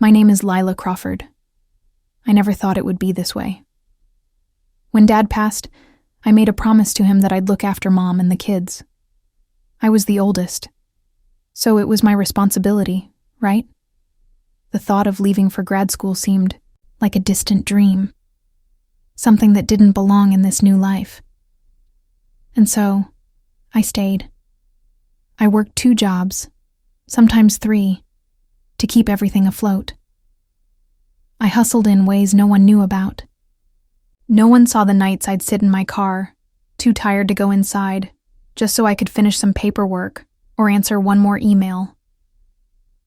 My name is Lila Crawford. I never thought it would be this way. When Dad passed, I made a promise to him that I'd look after Mom and the kids. I was the oldest, so it was my responsibility, right? The thought of leaving for grad school seemed like a distant dream, something that didn't belong in this new life. And so, I stayed. I worked 2 jobs, sometimes 3, to keep everything afloat. I hustled in ways no one knew about. No one saw the nights I'd sit in my car, too tired to go inside, just so I could finish some paperwork or answer one more email.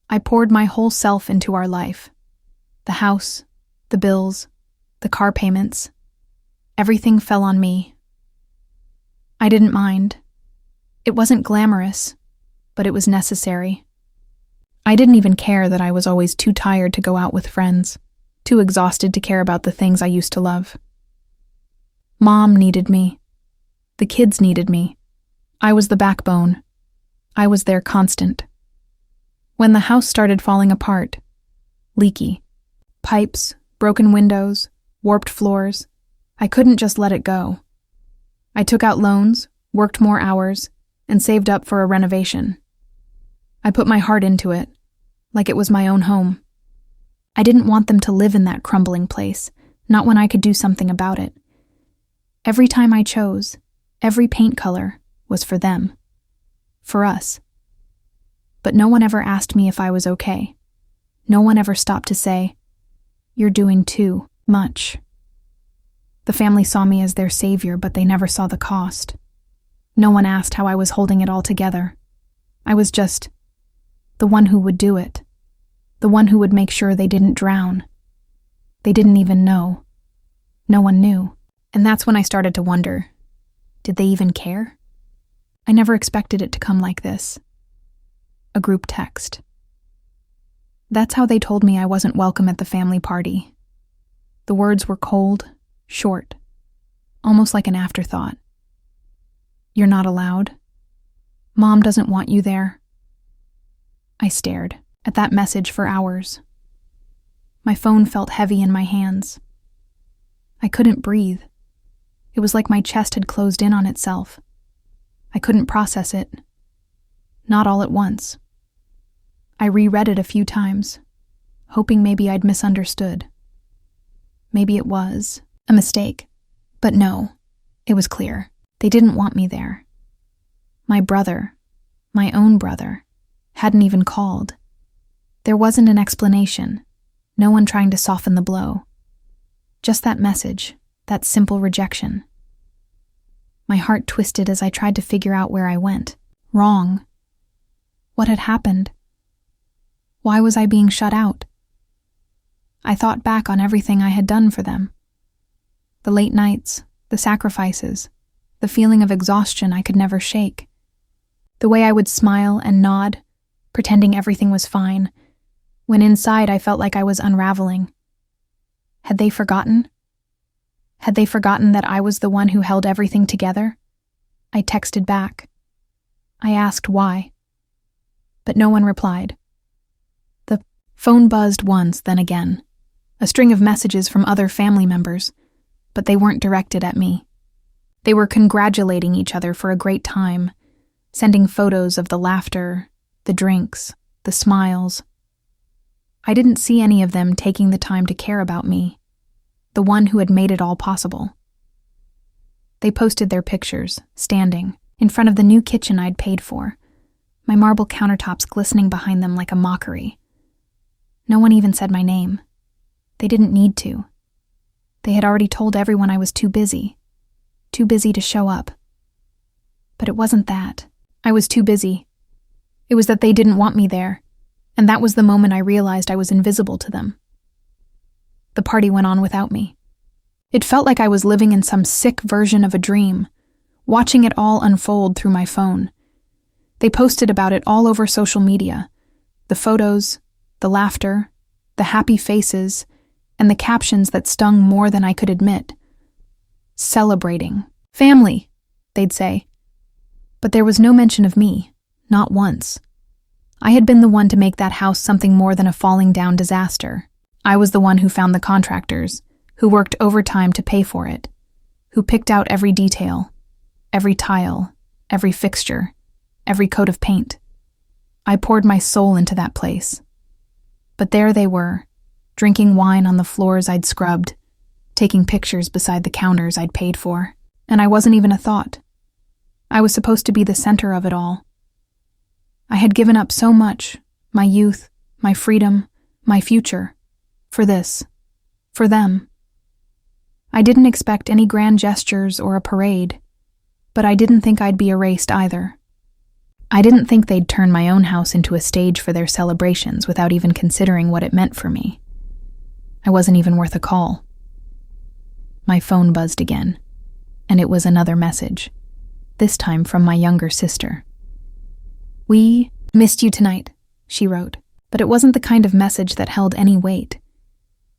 I poured my whole self into our life. The house, the bills, the car payments. Everything fell on me. I didn't mind. It wasn't glamorous, but it was necessary. I didn't even care that I was always too tired to go out with friends, too exhausted to care about the things I used to love. Mom needed me. The kids needed me. I was the backbone. I was their constant. When the house started falling apart, leaky, pipes, broken windows, warped floors, I couldn't just let it go. I took out loans, worked more hours, and saved up for a renovation. I put my heart into it, like it was my own home. I didn't want them to live in that crumbling place, not when I could do something about it. Every time I chose, every paint color was for them. For us. But no one ever asked me if I was okay. No one ever stopped to say, "You're doing too much." The family saw me as their savior, but they never saw the cost. No one asked how I was holding it all together. I was just the one who would do it. The one who would make sure they didn't drown. They didn't even know. No one knew. And that's when I started to wonder, did they even care? I never expected it to come like this. A group text. That's how they told me I wasn't welcome at the family party. The words were cold, short, almost like an afterthought. "You're not allowed. Mom doesn't want you there." I stared at that message for hours. My phone felt heavy in my hands. I couldn't breathe. It was like my chest had closed in on itself. I couldn't process it. Not all at once. I reread it a few times, hoping maybe I'd misunderstood. Maybe it was a mistake. But no, it was clear. They didn't want me there. My brother, my own brother, hadn't even called. There wasn't an explanation, no one trying to soften the blow. Just that message, that simple rejection. My heart twisted as I tried to figure out where I went. Wrong. What had happened? Why was I being shut out? I thought back on everything I had done for them. The late nights, the sacrifices, the feeling of exhaustion I could never shake. The way I would smile and nod, pretending everything was fine, when inside I felt like I was unraveling. Had they forgotten? Had they forgotten that I was the one who held everything together? I texted back. I asked why. But no one replied. The phone buzzed once, then again. A string of messages from other family members, but they weren't directed at me. They were congratulating each other for a great time, sending photos of the laughter, the drinks, the smiles. I didn't see any of them taking the time to care about me, the one who had made it all possible. They posted their pictures, standing, in front of the new kitchen I'd paid for, my marble countertops glistening behind them like a mockery. No one even said my name. They didn't need to. They had already told everyone I was too busy to show up. But it wasn't that. I was too busy. It was that they didn't want me there, and that was the moment I realized I was invisible to them. The party went on without me. It felt like I was living in some sick version of a dream, watching it all unfold through my phone. They posted about it all over social media. The photos, the laughter, the happy faces, and the captions that stung more than I could admit. Celebrating. Family, they'd say. But there was no mention of me, not once. I had been the one to make that house something more than a falling down disaster. I was the one who found the contractors, who worked overtime to pay for it, who picked out every detail, every tile, every fixture, every coat of paint. I poured my soul into that place. But there they were, drinking wine on the floors I'd scrubbed, taking pictures beside the counters I'd paid for, and I wasn't even a thought. I was supposed to be the center of it all. I had given up so much, my youth, my freedom, my future, for this, for them. I didn't expect any grand gestures or a parade, but I didn't think I'd be erased either. I didn't think they'd turn my own house into a stage for their celebrations without even considering what it meant for me. I wasn't even worth a call. My phone buzzed again, and it was another message, this time from my younger sister. "We missed you tonight," she wrote, but it wasn't the kind of message that held any weight.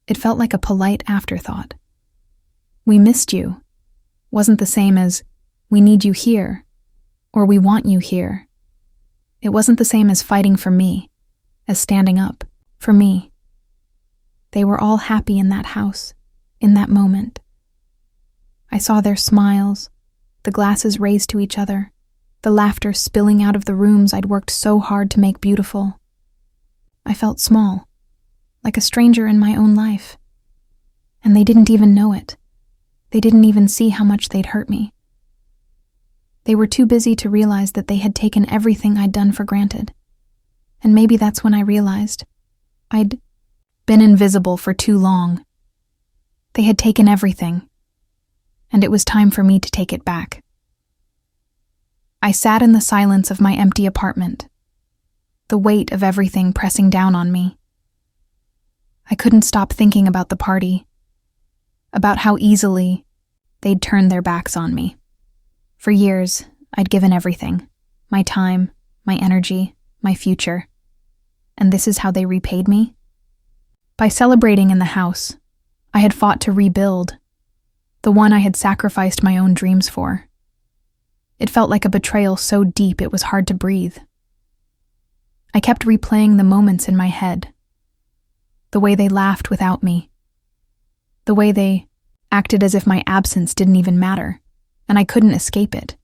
It felt like a polite afterthought. "We missed you" wasn't the same as "we need you here" or "we want you here." It wasn't the same as fighting for me, as standing up for me. They were all happy in that house, in that moment. I saw their smiles, the glasses raised to each other, the laughter spilling out of the rooms I'd worked so hard to make beautiful. I felt small, like a stranger in my own life. And they didn't even know it. They didn't even see how much they'd hurt me. They were too busy to realize that they had taken everything I'd done for granted. And maybe that's when I realized I'd been invisible for too long. They had taken everything, and it was time for me to take it back. I sat in the silence of my empty apartment, the weight of everything pressing down on me. I couldn't stop thinking about the party, about how easily they'd turned their backs on me. For years, I'd given everything, my time, my energy, my future. And this is how they repaid me? By celebrating in the house, I had fought to rebuild, the one I had sacrificed my own dreams for. It felt like a betrayal so deep it was hard to breathe. I kept replaying the moments in my head, the way they laughed without me, the way they acted as if my absence didn't even matter, and I couldn't escape it.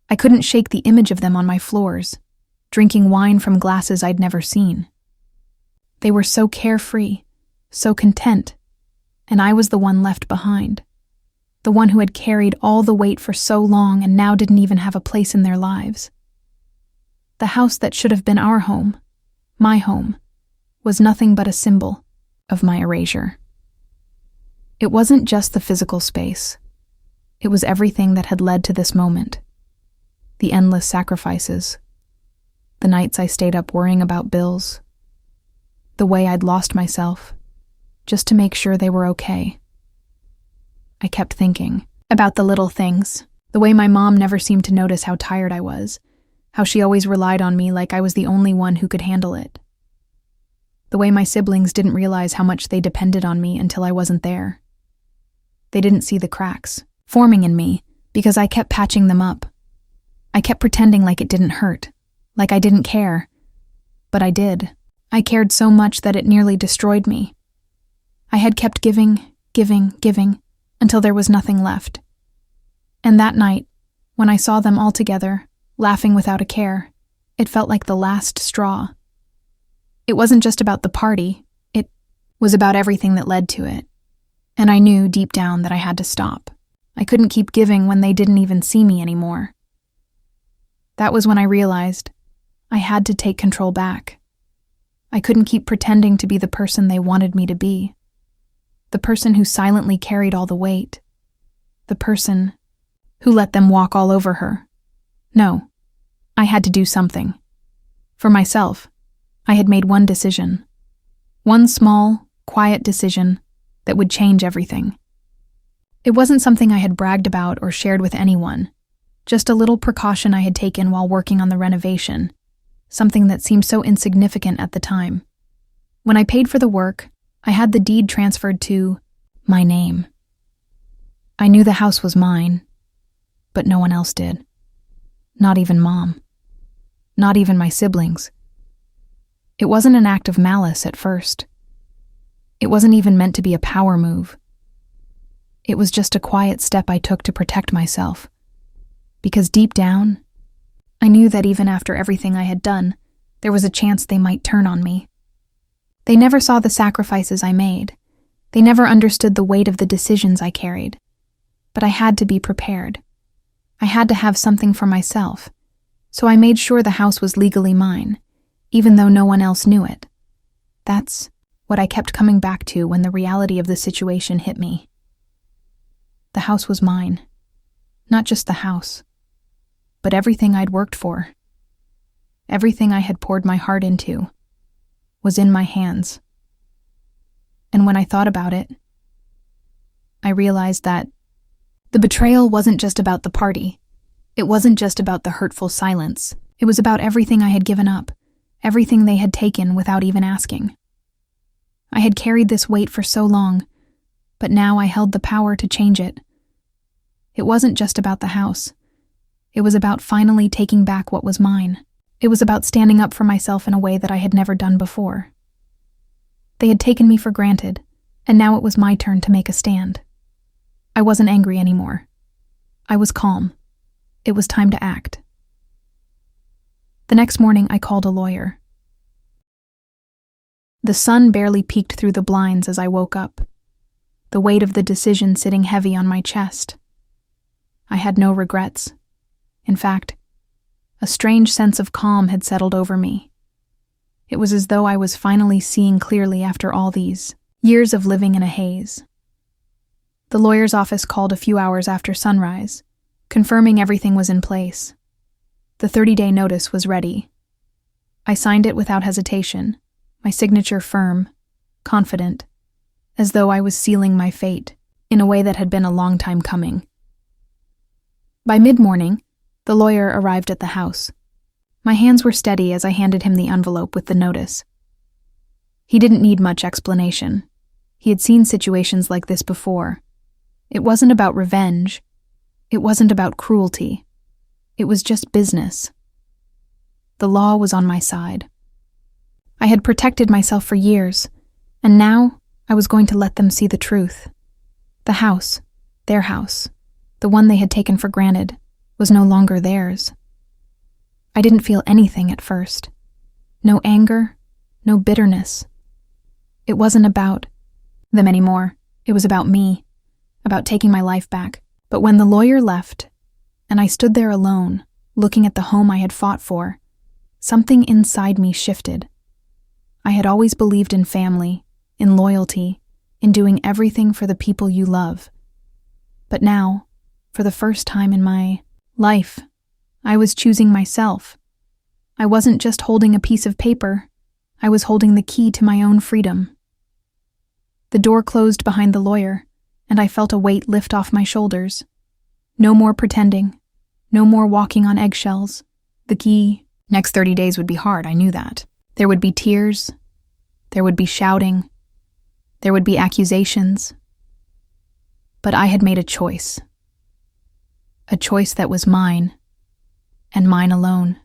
I couldn't shake the image of them on my floors, drinking wine from glasses I'd never seen. They were so carefree, so content, and I was the one left behind, the one who had carried all the weight for so long and now didn't even have a place in their lives. The house that should have been our home, my home, was nothing but a symbol of my erasure. It wasn't just the physical space. It was everything that had led to this moment. The endless sacrifices, the nights I stayed up worrying about bills, the way I'd lost myself, just to make sure they were okay. I kept thinking about the little things, the way my mom never seemed to notice how tired I was, how she always relied on me like I was the only one who could handle it. The way my siblings didn't realize how much they depended on me until I wasn't there. They didn't see the cracks forming in me because I kept patching them up. I kept pretending like it didn't hurt, like I didn't care. But I did. I cared so much that it nearly destroyed me. I had kept giving, until there was nothing left. And that night, when I saw them all together, laughing without a care, it felt like the last straw. It wasn't just about the party, it was about everything that led to it. And I knew deep down that I had to stop. I couldn't keep giving when they didn't even see me anymore. That was when I realized I had to take control back. I couldn't keep pretending to be the person they wanted me to be. The person who silently carried all the weight. The person who let them walk all over her. No, I had to do something. For myself, I had made one decision. One small, quiet decision that would change everything. It wasn't something I had bragged about or shared with anyone, just a little precaution I had taken while working on the renovation, something that seemed so insignificant at the time. When I paid for the work, I had the deed transferred to my name. I knew the house was mine, but no one else did. Not even Mom. Not even my siblings. It wasn't an act of malice at first. It wasn't even meant to be a power move. It was just a quiet step I took to protect myself. Because deep down, I knew that even after everything I had done, there was a chance they might turn on me. They never saw the sacrifices I made. They never understood the weight of the decisions I carried. But I had to be prepared. I had to have something for myself. So I made sure the house was legally mine, even though no one else knew it. That's what I kept coming back to when the reality of the situation hit me. The house was mine. Not just the house, but everything I'd worked for. Everything I had poured my heart into was in my hands. And when I thought about it, I realized that the betrayal wasn't just about the party. It wasn't just about the hurtful silence. It was about everything I had given up, everything they had taken without even asking. I had carried this weight for so long, but now I held the power to change it. It wasn't just about the house. It was about finally taking back what was mine. It was about standing up for myself in a way that I had never done before. They had taken me for granted, and now it was my turn to make a stand. I wasn't angry anymore. I was calm. It was time to act. The next morning, I called a lawyer. The sun barely peeked through the blinds as I woke up, the weight of the decision sitting heavy on my chest. I had no regrets. In fact, a strange sense of calm had settled over me. It was as though I was finally seeing clearly after all these years of living in a haze. The lawyer's office called a few hours after sunrise, confirming everything was in place. The 30-day notice was ready. I signed it without hesitation, my signature firm, confident, as though I was sealing my fate in a way that had been a long time coming. By mid-morning, the lawyer arrived at the house. My hands were steady as I handed him the envelope with the notice. He didn't need much explanation. He had seen situations like this before. It wasn't about revenge. It wasn't about cruelty. It was just business. The law was on my side. I had protected myself for years, and now I was going to let them see the truth. The house, their house, the one they had taken for granted, was no longer theirs. I didn't feel anything at first. No anger, no bitterness. It wasn't about them anymore. It was about me, about taking my life back. But when the lawyer left, and I stood there alone, looking at the home I had fought for, something inside me shifted. I had always believed in family, in loyalty, in doing everything for the people you love. But now, for the first time in my life, I was choosing myself. I wasn't just holding a piece of paper. I was holding the key to my own freedom. The door closed behind the lawyer, and I felt a weight lift off my shoulders. No more pretending. No more walking on eggshells. The key. Next 30 days would be hard, I knew that. There would be tears. There would be shouting. There would be accusations. But I had made a choice. A choice that was mine, and mine alone.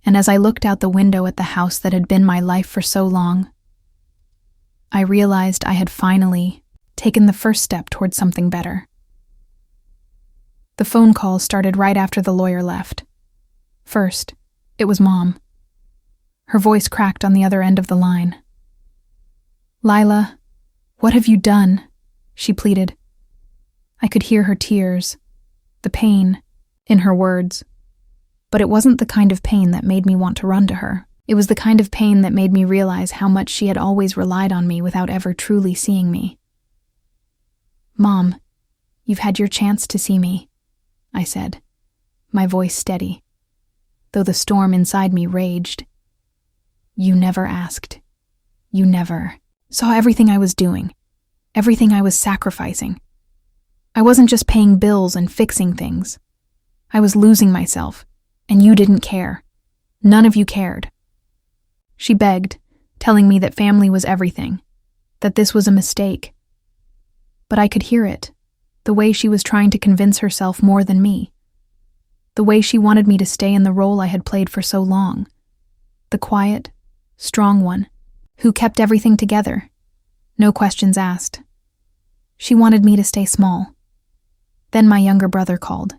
And as I looked out the window at the house that had been my life for so long, I realized I had finally taken the first step towards something better. The phone call started right after the lawyer left. First, it was Mom. Her voice cracked on the other end of the line. "Lila, what have you done?" she pleaded. I could hear her tears, the pain in her words. But it wasn't the kind of pain that made me want to run to her. It was the kind of pain that made me realize how much she had always relied on me without ever truly seeing me. "Mom, you've had your chance to see me," I said, my voice steady, though the storm inside me raged. "You never asked. You never saw everything I was doing, everything I was sacrificing. I wasn't just paying bills and fixing things. I was losing myself, and you didn't care. None of you cared." She begged, telling me that family was everything, that this was a mistake. But I could hear it, the way she was trying to convince herself more than me, the way she wanted me to stay in the role I had played for so long, the quiet, strong one, who kept everything together. No questions asked. She wanted me to stay small. Then my younger brother called.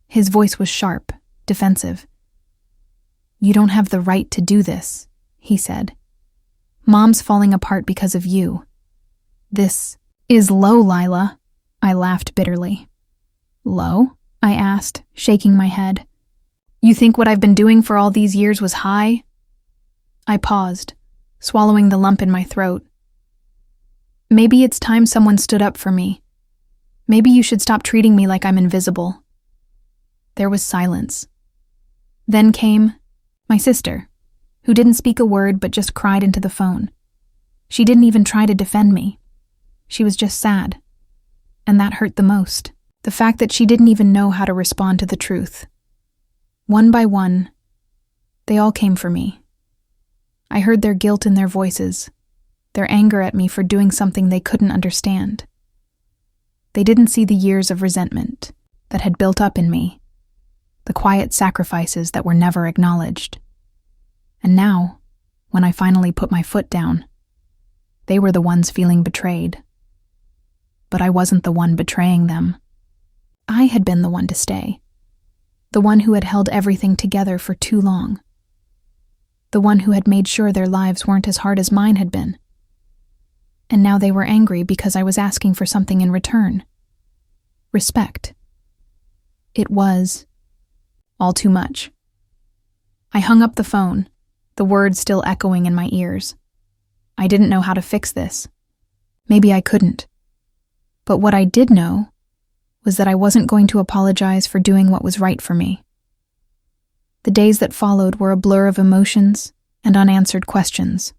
His voice was sharp, defensive. "You don't have the right to do this," he said. "Mom's falling apart because of you." "This is low, Lila," I laughed bitterly. "Low?" I asked, shaking my head. "You think what I've been doing for all these years was high?" I paused, swallowing the lump in my throat. "Maybe it's time someone stood up for me. Maybe you should stop treating me like I'm invisible." There was silence. Then came my sister, who didn't speak a word but just cried into the phone. She didn't even try to defend me. She was just sad. And that hurt the most. The fact that she didn't even know how to respond to the truth. One by one, they all came for me. I heard their guilt in their voices, their anger at me for doing something they couldn't understand. They didn't see the years of resentment that had built up in me, the quiet sacrifices that were never acknowledged. And now, when I finally put my foot down, they were the ones feeling betrayed. But I wasn't the one betraying them. I had been the one to stay, the one who had held everything together for too long, the one who had made sure their lives weren't as hard as mine had been. And now they were angry because I was asking for something in return. Respect. It was all too much. I hung up the phone, the words still echoing in my ears. I didn't know how to fix this. Maybe I couldn't. But what I did know was that I wasn't going to apologize for doing what was right for me. The days that followed were a blur of emotions and unanswered questions.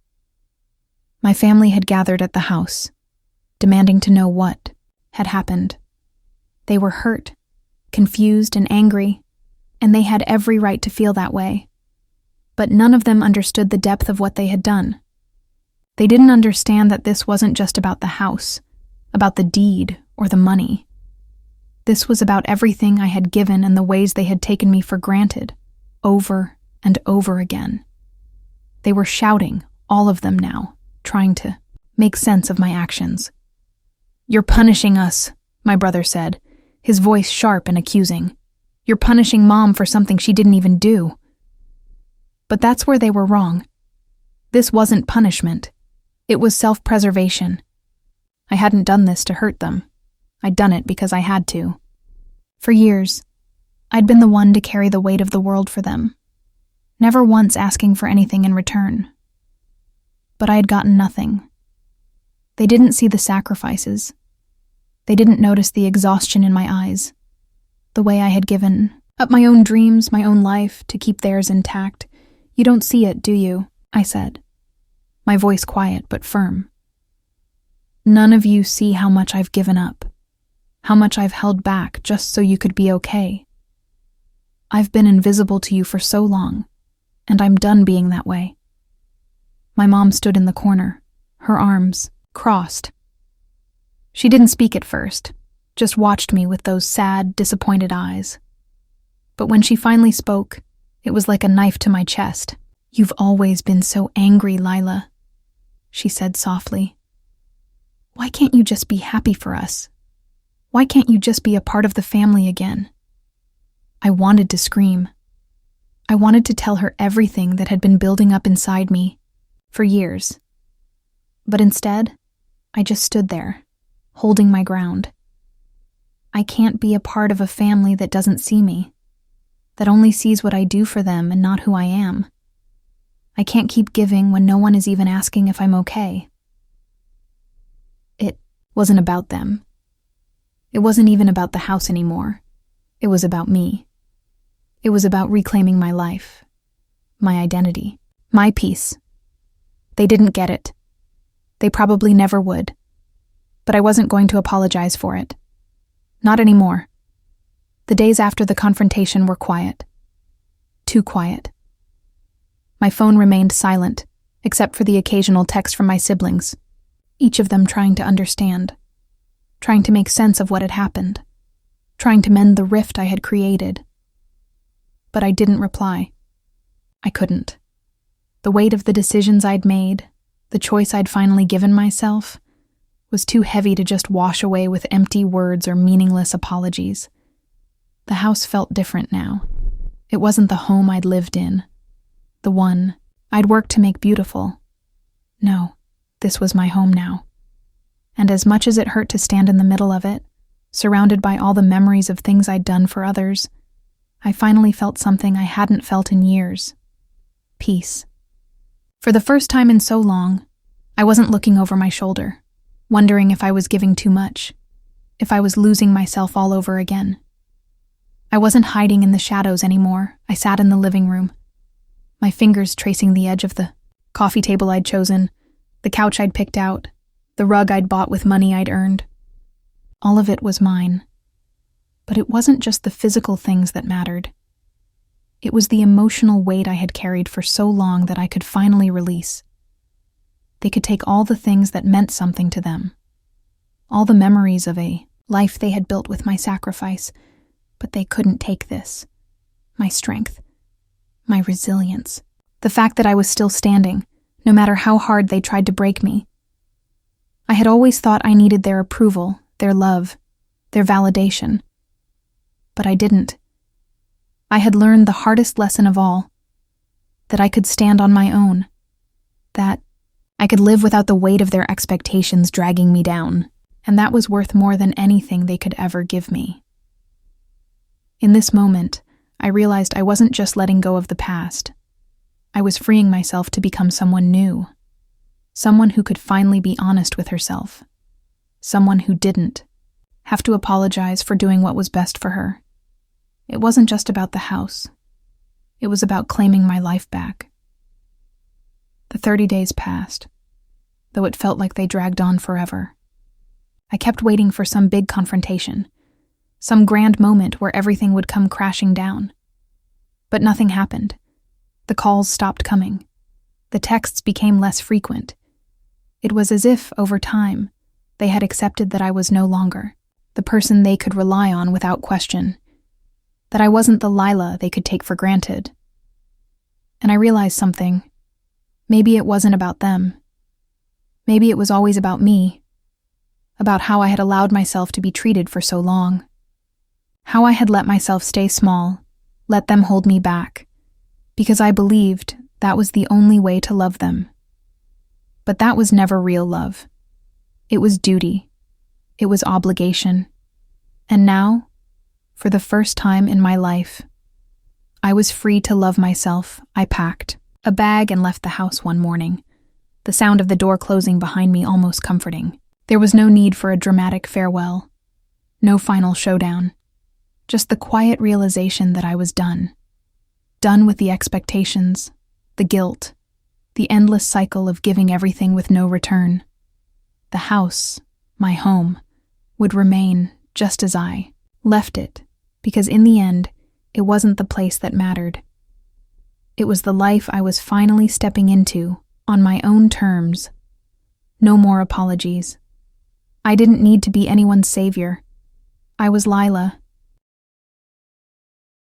My family had gathered at the house, demanding to know what had happened. They were hurt, confused, and angry, and they had every right to feel that way. But none of them understood the depth of what they had done. They didn't understand that this wasn't just about the house, about the deed or the money. This was about everything I had given and the ways they had taken me for granted, over and over again. They were shouting, all of them now, trying to make sense of my actions. "You're punishing us," my brother said, his voice sharp and accusing. "You're punishing Mom for something she didn't even do." But that's where they were wrong. This wasn't punishment. It was self-preservation. I hadn't done this to hurt them. I'd done it because I had to. For years, I'd been the one to carry the weight of the world for them, never once asking for anything in return. But I had gotten nothing. They didn't see the sacrifices. They didn't notice the exhaustion in my eyes, the way I had given up my own dreams, my own life, to keep theirs intact. "You don't see it, do you?" I said, my voice quiet but firm. "None of you see how much I've given up, how much I've held back just so you could be okay. I've been invisible to you for so long, and I'm done being that way." My mom stood in the corner, her arms crossed. She didn't speak at first, just watched me with those sad, disappointed eyes. But when she finally spoke, it was like a knife to my chest. "You've always been so angry, Lila," she said softly. "Why can't you just be happy for us? Why can't you just be a part of the family again?" I wanted to scream. I wanted to tell her everything that had been building up inside me for years. But instead, I just stood there, holding my ground. I can't be a part of a family that doesn't see me, that only sees what I do for them and not who I am. I can't keep giving when no one is even asking if I'm okay. It wasn't about them. It wasn't even about the house anymore. It was about me. It was about reclaiming my life, my identity, my peace. They didn't get it. They probably never would. But I wasn't going to apologize for it. Not anymore. The days after the confrontation were quiet. Too quiet. My phone remained silent, except for the occasional text from my siblings, each of them trying to understand, trying to make sense of what had happened, trying to mend the rift I had created. But I didn't reply. I couldn't. The weight of the decisions I'd made, the choice I'd finally given myself, was too heavy to just wash away with empty words or meaningless apologies. The house felt different now. It wasn't the home I'd lived in, the one I'd worked to make beautiful. No, this was my home now. And as much as it hurt to stand in the middle of it, surrounded by all the memories of things I'd done for others, I finally felt something I hadn't felt in years. Peace. For the first time in so long, I wasn't looking over my shoulder, wondering if I was giving too much, if I was losing myself all over again. I wasn't hiding in the shadows anymore. I sat in the living room, my fingers tracing the edge of the coffee table I'd chosen, the couch I'd picked out, the rug I'd bought with money I'd earned. All of it was mine. But it wasn't just the physical things that mattered. It was the emotional weight I had carried for so long that I could finally release. They could take all the things that meant something to them, all the memories of a life they had built with my sacrifice, but they couldn't take this, my strength, my resilience, the fact that I was still standing, no matter how hard they tried to break me. I had always thought I needed their approval, their love, their validation. But I didn't. I had learned the hardest lesson of all, that I could stand on my own, that I could live without the weight of their expectations dragging me down, and that was worth more than anything they could ever give me. In this moment, I realized I wasn't just letting go of the past. I was freeing myself to become someone new, someone who could finally be honest with herself, someone who didn't have to apologize for doing what was best for her. It wasn't just about the house. It was about claiming my life back. The 30 days passed, though it felt like they dragged on forever. I kept waiting for some big confrontation, some grand moment where everything would come crashing down. But nothing happened. The calls stopped coming. The texts became less frequent. It was as if, over time, they had accepted that I was no longer the person they could rely on without question, that I wasn't the Lila they could take for granted. And I realized something. Maybe it wasn't about them. Maybe it was always about me, about how I had allowed myself to be treated for so long, how I had let myself stay small, let them hold me back, because I believed that was the only way to love them. But that was never real love. It was duty. It was obligation. And now, for the first time in my life, I was free to love myself. I packed a bag and left the house one morning, the sound of the door closing behind me almost comforting. There was no need for a dramatic farewell, no final showdown, just the quiet realization that I was done. Done with the expectations, the guilt, the endless cycle of giving everything with no return. The house, my home, would remain just as I left it, because in the end, it wasn't the place that mattered. It was the life I was finally stepping into on my own terms. No more apologies. I didn't need to be anyone's savior. I was Lila,